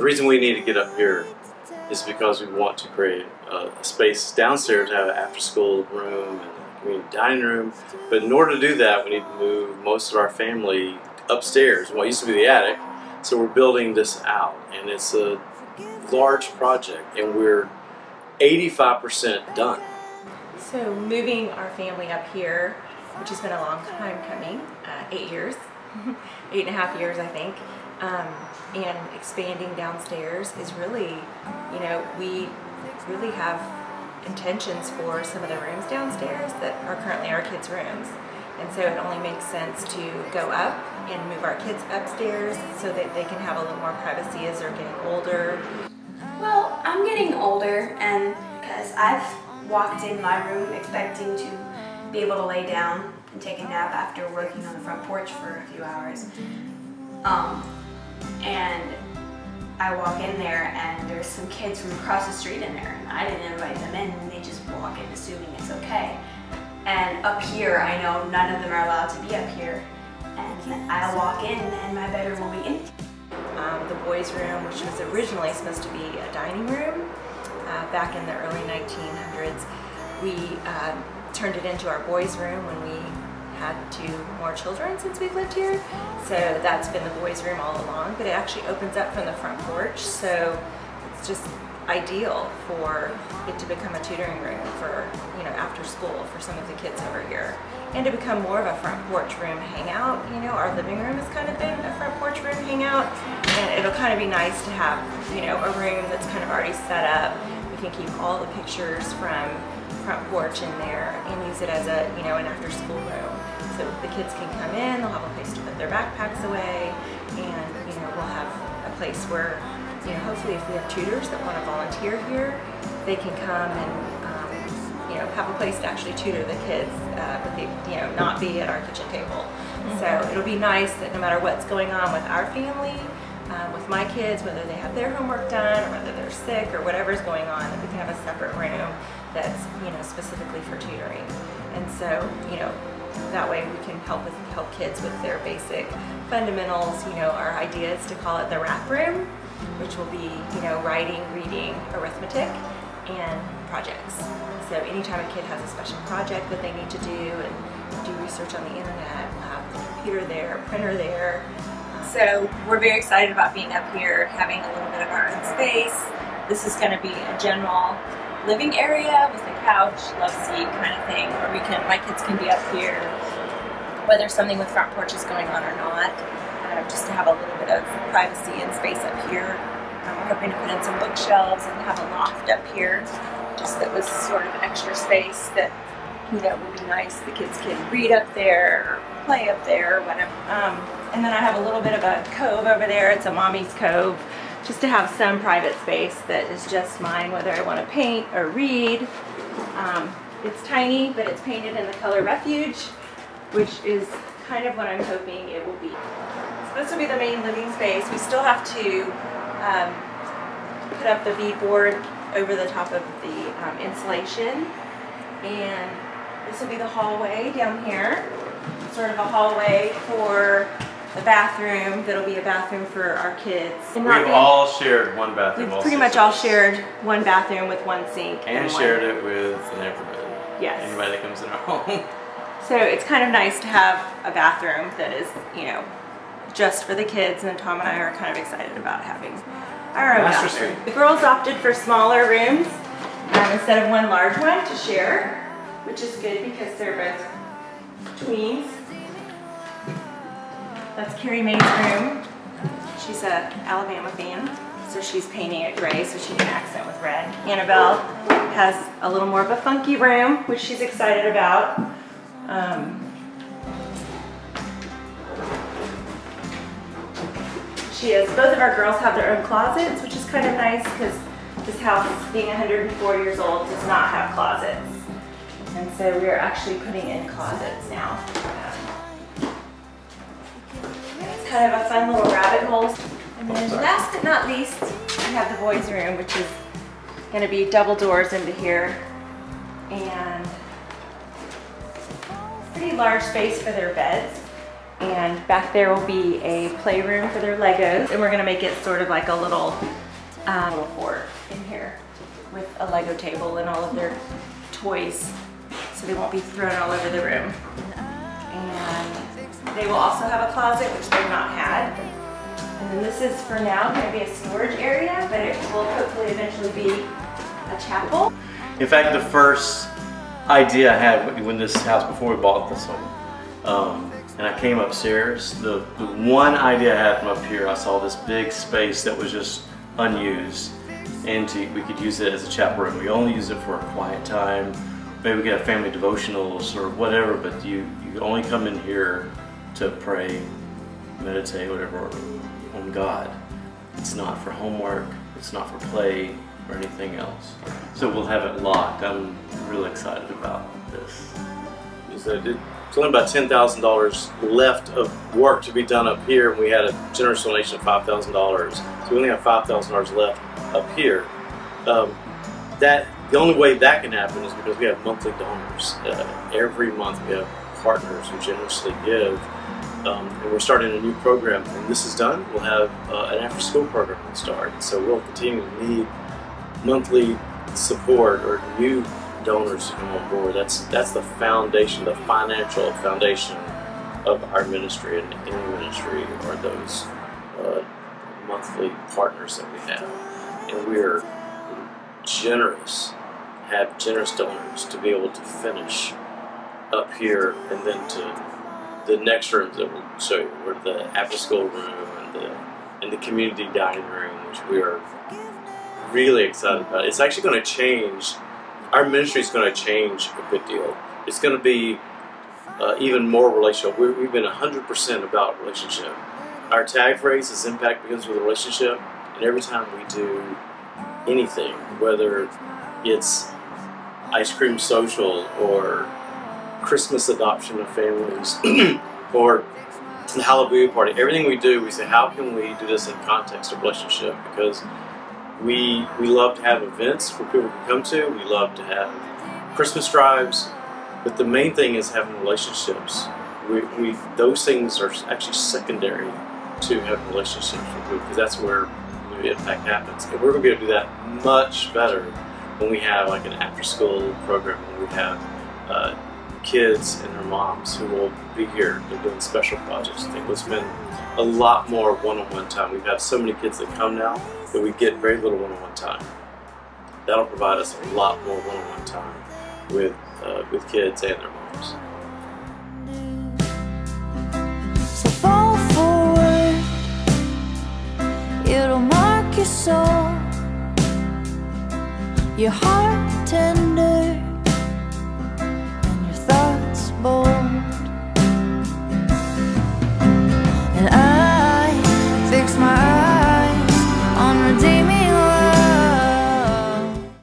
reason we need to get up here is because we want to create a space downstairs to have an after-school room and a community dining room. But in order to do that, we need to move most of our family upstairs, what used to be the attic. So we're building this out, and it's a large project, and we're 85% done. So moving our family up here, which has been a long time coming, 8 years, 8.5 years I think, and expanding downstairs is really, you know, we really have intentions for some of the rooms downstairs that are currently our kids' rooms. And so it only makes sense to go up and move our kids upstairs so that they can have a little more privacy as they're getting older. Well, I'm getting older, and because I've walked in my room expecting to be able to lay down and take a nap after working on the front porch for a few hours. And I walk in there and there's some kids from across the street in there, and I didn't invite them in, and they just walk in assuming it's okay. And up here, I know none of them are allowed to be up here, and I'll walk in and my bedroom will be empty. The boys' room, which was originally supposed to be a dining room back in the early 1900s, we turned it into our boys' room when we had 2 more children since we've lived here. So that's been the boys' room all along, but it actually opens up from the front porch, so it's just ideal for it to become a tutoring room for, you know, after school for some of the kids over here, and to become more of a front porch room hangout. You know, our living room has kind of been a front porch room hangout, and it'll kind of be nice to have, you know, a room that's kind of already set up. We can keep all the pictures from front porch in there and use it as a, you know, an after school room. So the kids can come in, they'll have a place to put their backpacks away, and, you know, we'll have a place where, you know, hopefully if we have tutors that want to volunteer here, they can come and, you know, have a place to actually tutor the kids, but they, you know, not be at our kitchen table. So it'll be nice that no matter what's going on with our family, with my kids, whether they have their homework done or whether they're sick or whatever's going on, that we can have a separate room that's, you know, specifically for tutoring. And so, you know, that way we can help kids with their basic fundamentals. You know, our idea is to call it the wrap room, which will be, you know, writing, reading, arithmetic, and projects. So anytime a kid has a special project that they need to do and do research on the internet, we'll have the computer there, printer there. So we're very excited about being up here, having a little bit of our own space. This is going to be a general living area with a couch, love seat kind of thing, where my kids can be up here, whether something with front porch is going on or not, just to have a little bit of privacy and space up here. We're hoping to put in some bookshelves and have a loft up here, just that was sort of extra space that, you know, would be nice. The kids can read up there, or play up there, or whatever. And then I have a little bit of a cove over there. It's a mommy's cove, just to have some private space that is just mine, whether I want to paint or read. It's tiny, but it's painted in the color Refuge, which is kind of what I'm hoping it will be. So this will be the main living space. We still have to put up the beadboard over the top of the insulation, and this will be the hallway down here, sort of a hallway for the bathroom. That'll be a bathroom for our kids. We've all shared one bathroom. We've pretty much all shared one bathroom with one sink. And shared it with the neighborhood. Yes. Anybody that comes in our home. So it's kind of nice to have a bathroom that is, you know, just for the kids, and Tom and I are kind of excited about having our own bathroom. The girls opted for smaller rooms instead of one large one to share, which is good because they're both tweens. That's Carrie Mae's room. She's a Alabama fan, so she's painting it gray so she can accent with red. Annabelle has a little more of a funky room, which she's excited about. Both of our girls have their own closets, which is kind of nice because this house, being 104 years old, does not have closets. And so we're actually putting in closets now. It's kind of a fun little rabbit hole. And then last but not least, we have the boys' room, which is going to be double doors into here. And pretty large space for their beds. And back there will be a playroom for their Legos. And we're gonna make it sort of like a little fort in here with a Lego table and all of their toys, so they won't be thrown all over the room. And they will also have a closet, which they've not had. And then this is for now going to be a storage area, but it will hopefully eventually be a chapel. In fact, the first idea I had when this house, before we bought this one, and I came upstairs, the one idea I had from up here, I saw this big space that was just unused, and we could use it as a chapel room. We only use it for a quiet time. Maybe we could have family devotionals or whatever, but you only come in here to pray, meditate, whatever, on God. It's not for homework, it's not for play or anything else. So we'll have it locked. I'm really excited about this. It's only about $10,000 left of work to be done up here, and we had a generous donation of $5,000. So we only have $5,000 left up here. The only way that can happen is because we have monthly donors. Every month we have partners who generously give, and we're starting a new program. When this is done, we'll have an after-school program to start. So we'll continue to need monthly support or new donors to come on board. That's the foundation, the financial foundation of our ministry and any ministry, are those monthly partners that we have. And we're generous, have generous donors to be able to finish up here, and then to the next rooms that we'll show you, where the after-school room and the community dining room, which we are really excited about. It's actually going to change. Our ministry is going to change a good deal. It's going to be even more relational. We've been 100% about relationship. Our tag phrase is "Impact begins with a relationship," and every time we do anything, whether it's ice cream social or Christmas adoption of families or the Hallelujah party, everything we do, we say, how can we do this in context of relationship? Because we love to have events for people to come to. We love to have Christmas drives, but the main thing is having relationships. Those things are actually secondary to having relationships with people, because that's where the impact happens. And we're going to be able to do that much better when we have like an after-school program, when we have kids and their moms who will be here. They're doing special projects. I think we'll spend a lot more one-on-one time. We've had so many kids that come now that we get very little one-on-one time. That'll provide us a lot more one-on-one time with kids and their moms. So fall forward, it'll mark your soul, your heart tender.